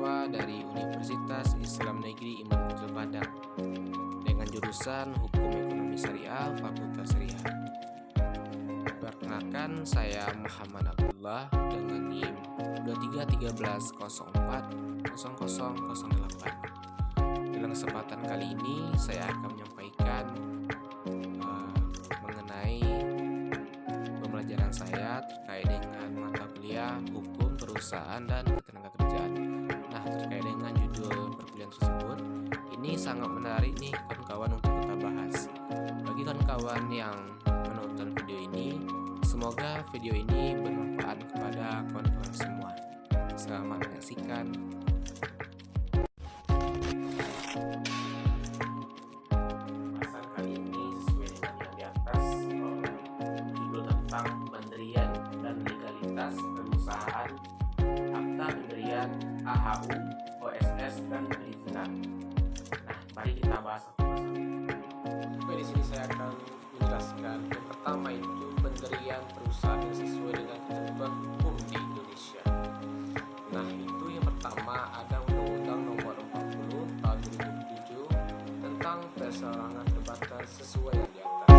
mahasiswa dari Universitas Islam Negeri Imam Bonjol Padang dengan jurusan Hukum Ekonomi Syariah Fakultas Syariah. Perkenalkan, saya Muhammad Abdullah dengan NIM 2313040008. Dalam kesempatan kali ini saya akan menyampaikan mengenai pembelajaran saya terkait dengan mata kuliah Hukum Perusahaan dan Ketenagakerjaan. Nah, terkait dengan judul perkuliahan tersebut, ini sangat menarik nih kawan-kawan untuk kita bahas. Bagi kawan-kawan yang menonton video ini, semoga video ini bermanfaat kepada kawan-kawan semua. Selamat menyaksikan. Bahasan kali ini sesuai dengan yang di atas, judul tentang pendirian dan legalitas perusahaan, akta pendirian, AHU, OSS, dan perizinan. Nah, mari kita bahas satu-satu. Oke, di sini saya akan menjelaskan. Yang pertama itu pendirian perusahaan yang sesuai dengan ketentuan hukum di Indonesia. Nah, itu yang pertama ada Undang-Undang Nomor 40 Tahun 2007 tentang perseorangan terbatas sesuai yang di atas.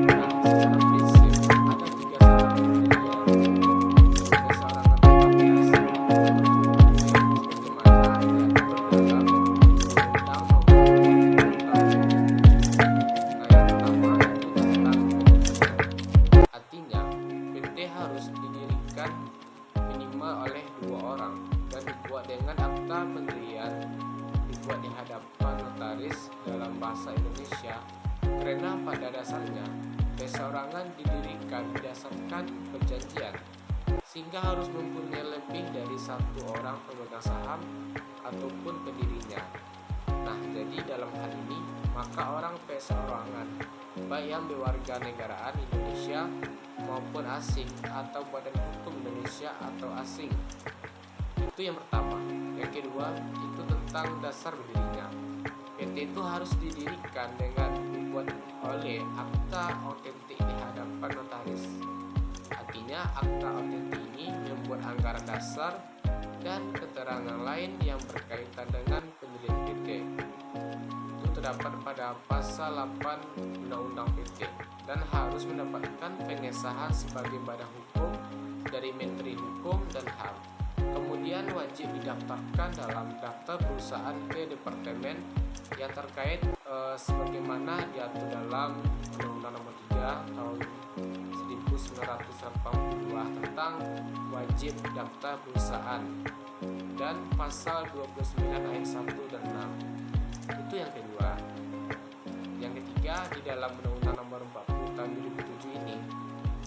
Nah, secara prinsip ada 3 syarat pendirian perseorangan terbatas sebagaimana diatur dalam Undang-Undang Nomor 40 Tahun 2007. Nah, yang pertama itu tentang pendirian. Artinya, PT harus didirikan minimal oleh 2 orang dan dibuat dengan akta pendirian, dibuat di hadapan notaris dalam bahasa Indonesia, karena pada dasarnya perseorangan didirikan berdasarkan perjanjian, sehingga harus mempunyai lebih dari 1 orang pemegang saham ataupun pendirinya. Nah, jadi dalam hal ini maka orang perseorangan baik yang berwarganegaraan Indonesia maupun asing atau badan hukum Indonesia atau asing. Itu yang pertama. Yang kedua itu tentang dasar berdirinya. PT itu harus didirikan dengan dibuat oleh akta otentik di hadapan notaris. Artinya akta otentik ini membuat anggaran dasar dan keterangan lain yang berkaitan dengan pendirian PT. Itu terdapat pada pasal 8 Undang-Undang PT dan harus mendapatkan pengesahan sebagai badan hukum dari Menteri Hukum dan HAM. Kemudian wajib didaftarkan dalam daftar perusahaan ke departemen yang terkait sebagaimana diatur dalam Undang-Undang Nomor 3 Tahun 1982 tentang wajib daftar perusahaan dan pasal 29 ayat 1 dan 6. Itu yang kedua. Yang ketiga, di dalam Undang-Undang Nomor 40 Tahun 2007 ini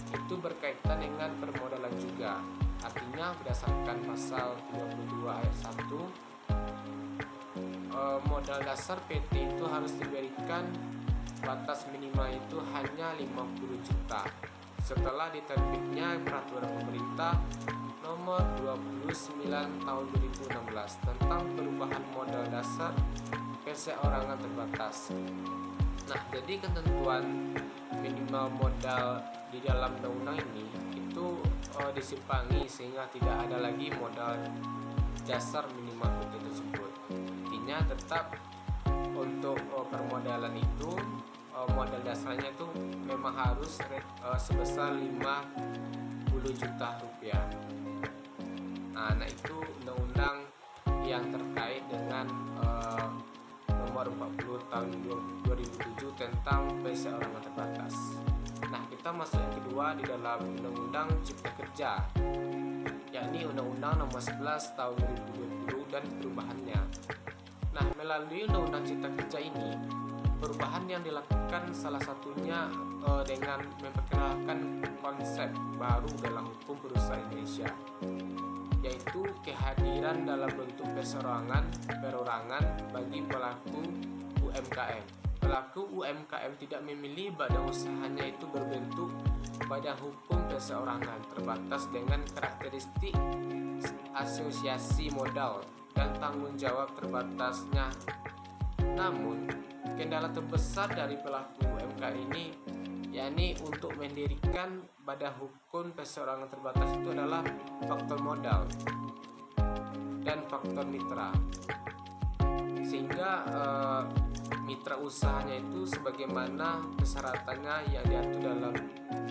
itu berkaitan dengan permodalan juga. Artinya berdasarkan pasal 32 ayat 1, modal dasar PT itu harus diberikan batas minimal itu hanya 50 juta setelah diterbitnya peraturan pemerintah nomor 29 tahun 2016 tentang perubahan modal dasar perseorangan terbatas. Nah, jadi ketentuan minimal modal di dalam undang-undang ini itu disimpangi sehingga tidak ada lagi modal dasar minimal PT tersebut. Artinya tetap untuk permodalan itu modal dasarnya itu memang harus sebesar 50 juta rupiah. Nah, itu undang-undang yang terkait dengan nomor 40 tahun 2007 tentang perseorangan terbatas. Nah, kita masuk yang kedua di dalam Undang-Undang Cipta Kerja, yakni Undang-Undang Nomor 11 Tahun 2020 dan perubahannya. Nah, melalui Undang-Undang Cipta Kerja ini, perubahan yang dilakukan salah satunya dengan memperkenalkan konsep baru dalam hukum perusahaan Indonesia, yaitu kehadiran dalam bentuk perorangan bagi pelaku UMKM. Pelaku UMKM tidak memilih badan usahanya itu berbentuk badan hukum perseorangan terbatas dengan karakteristik asosiasi modal dan tanggung jawab terbatasnya. Namun, kendala terbesar dari pelaku UMKM ini yakni untuk mendirikan badan hukum perseorangan terbatas itu adalah faktor modal. dan faktor mitra. Sehingga mitra usahanya itu sebagaimana persyaratannya yang diatur dalam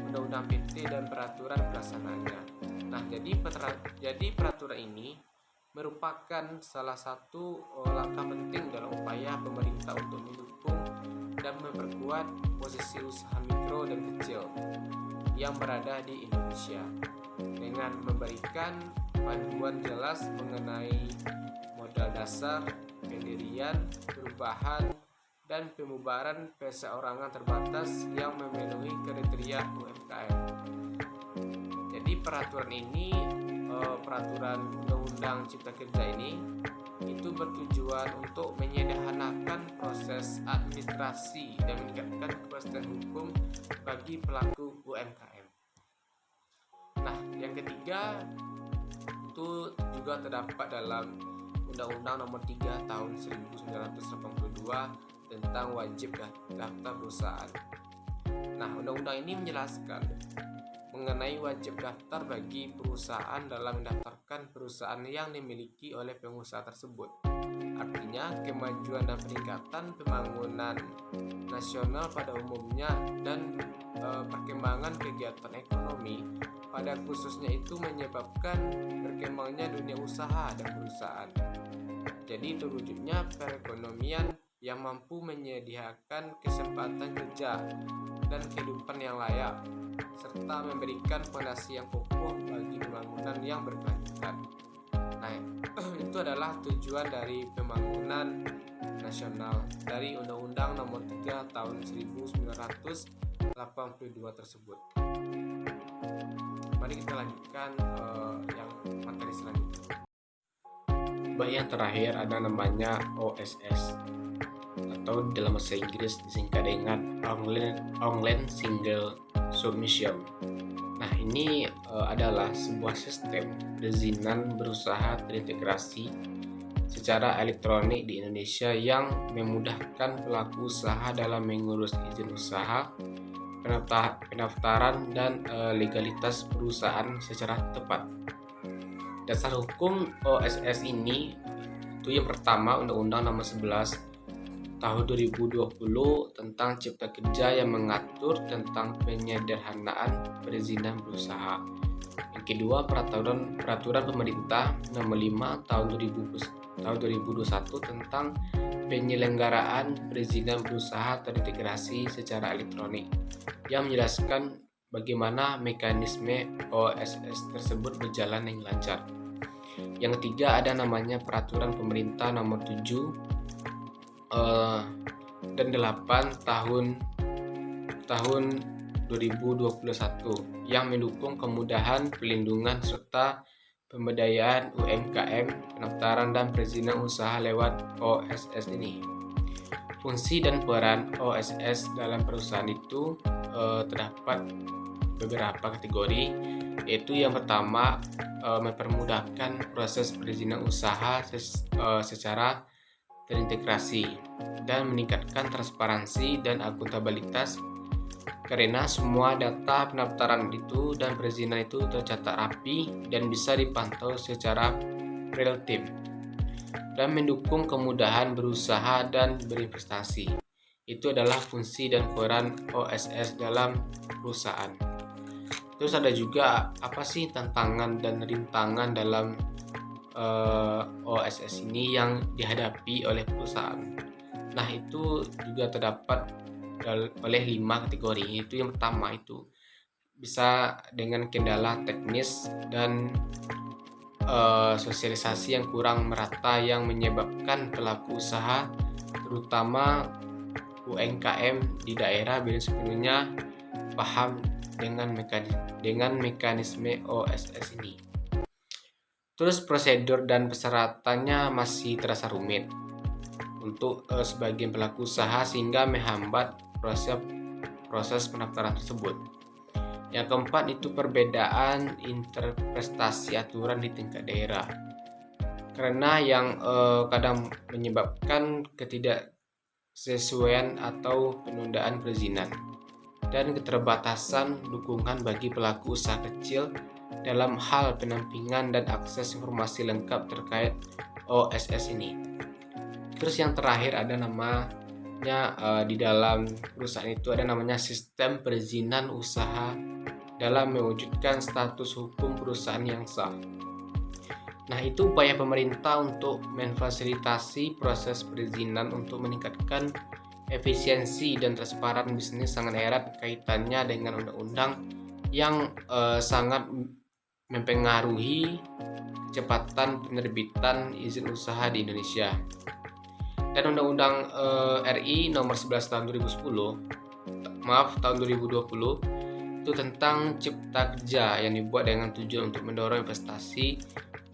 Undang-Undang PT dan peraturan pelaksanaannya. Nah, jadi peraturan ini merupakan salah satu langkah penting dalam upaya pemerintah untuk mendukung dan memperkuat posisi usaha mikro dan kecil yang berada di Indonesia dengan memberikan panduan jelas mengenai modal dasar, pendirian, perubahan, dan pemubaran perseorangan terbatas yang memenuhi kriteria UMKM. Jadi peraturan ini, peraturan Undang-Undang Cipta Kerja ini itu bertujuan untuk menyederhanakan proses administrasi dan meningkatkan kepastian hukum bagi pelaku UMKM. Nah, yang ketiga itu juga terdapat dalam Undang-Undang Nomor 3 Tahun 1982 tentang wajib daftar perusahaan. Nah, undang-undang ini menjelaskan mengenai wajib daftar bagi perusahaan dalam mendaftarkan perusahaan yang dimiliki oleh pengusaha tersebut. Artinya, kemajuan dan peningkatan pembangunan nasional pada umumnya dan perkembangan kegiatan ekonomi pada khususnya itu menyebabkan berkembangnya dunia usaha dan perusahaan. Jadi terwujudnya perekonomian yang mampu menyediakan kesempatan kerja dan kehidupan yang layak, serta memberikan fondasi yang kokoh bagi pembangunan yang berkelanjutan. Nah, itu adalah tujuan dari pembangunan nasional dari Undang-Undang Nomor 3 Tahun 1982 tersebut. Mari kita lanjutkan yang materi selanjutnya. Baik, yang terakhir ada namanya OSS atau dalam bahasa Inggris disingkat dengan Online Single Submission. Nah, ini adalah sebuah sistem perizinan berusaha terintegrasi secara elektronik di Indonesia yang memudahkan pelaku usaha dalam mengurus izin usaha, pendaftaran, dan legalitas perusahaan secara tepat. Dasar hukum OSS ini itu yang pertama Undang-Undang Nomor 11 Tahun 2020 tentang Cipta Kerja yang mengatur tentang penyederhanaan perizinan berusaha. Yang kedua, peraturan pemerintah Nomor 5 Tahun 2021 tentang penyelenggaraan perizinan berusaha terintegrasi secara elektronik yang menjelaskan bagaimana mekanisme OSS tersebut berjalan dengan lancar. Yang ketiga ada namanya Peraturan Pemerintah Nomor 7 dan 8 tahun 2021 yang mendukung kemudahan pelindungan serta pemberdayaan UMKM, pendaftaran dan perizinan usaha lewat OSS ini. Fungsi dan peran OSS dalam perusahaan itu terdapat beberapa kategori, yaitu yang pertama mempermudahkan proses perizinan usaha secara terintegrasi dan meningkatkan transparansi dan akuntabilitas karena semua data pendaftaran itu dan perizinan itu tercatat rapi dan bisa dipantau secara real time dan mendukung kemudahan berusaha dan berinvestasi. Itu adalah fungsi dan peran OSS dalam perusahaan. Terus ada juga apa sih tantangan dan rintangan dalam OSS ini yang dihadapi oleh perusahaan. Nah, itu juga terdapat oleh 5 kategori. Itu yang pertama itu bisa dengan kendala teknis dan sosialisasi yang kurang merata yang menyebabkan pelaku usaha terutama UMKM di daerah belum sepenuhnya paham dengan mekanisme OSS ini. Terus prosedur dan persyaratannya masih terasa rumit untuk sebagian pelaku usaha sehingga menghambat proses pendaftaran tersebut. Yang keempat itu perbedaan interpretasi aturan di tingkat daerah, karena yang kadang menyebabkan ketidaksesuaian atau penundaan perizinan dan keterbatasan dukungan bagi pelaku usaha kecil dalam hal pendampingan dan akses informasi lengkap terkait OSS ini. Terus yang terakhir ada namanya di dalam perusahaan itu ada namanya sistem perizinan usaha dalam mewujudkan status hukum perusahaan yang sah. Nah, itu upaya pemerintah untuk memfasilitasi proses perizinan untuk meningkatkan efisiensi dan transparan bisnis sangat erat kaitannya dengan undang-undang yang sangat mempengaruhi kecepatan penerbitan izin usaha di Indonesia. Dan Undang-Undang RI nomor 11 tahun 2020 itu tentang cipta kerja yang dibuat dengan tujuan untuk mendorong investasi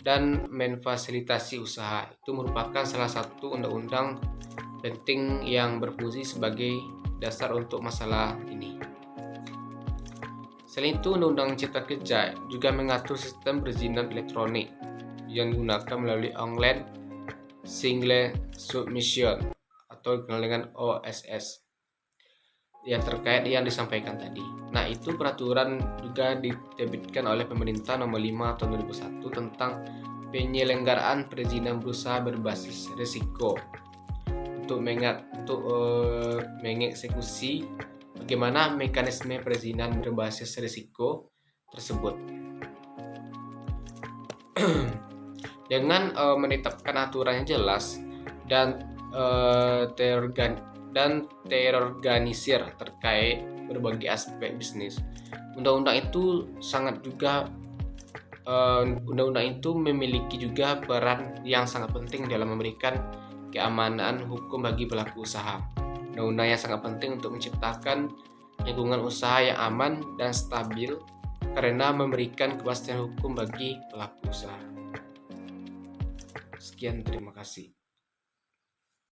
dan memfasilitasi usaha. Itu merupakan salah satu undang-undang penting yang berfungsi sebagai dasar untuk masalah ini. Selain itu, Undang-Undang Cipta Kerja juga mengatur sistem perizinan elektronik yang digunakan melalui online single submission atau dikenal dengan OSS yang terkait yang disampaikan tadi. Nah, itu peraturan juga diterbitkan oleh pemerintah nomor 5 tahun 2001 tentang penyelenggaraan perizinan berusaha berbasis risiko untuk mengeksekusi bagaimana mekanisme perizinan berbasis risiko tersebut. Dengan menetapkan aturan yang jelas dan terorganisir terkait berbagai aspek bisnis, undang-undang itu memiliki juga peran yang sangat penting dalam memberikan keamanan hukum bagi pelaku usaha. Undang-undang yang sangat penting untuk menciptakan lingkungan usaha yang aman dan stabil karena memberikan kepastian hukum bagi pelaku usaha. Sekian, terima kasih.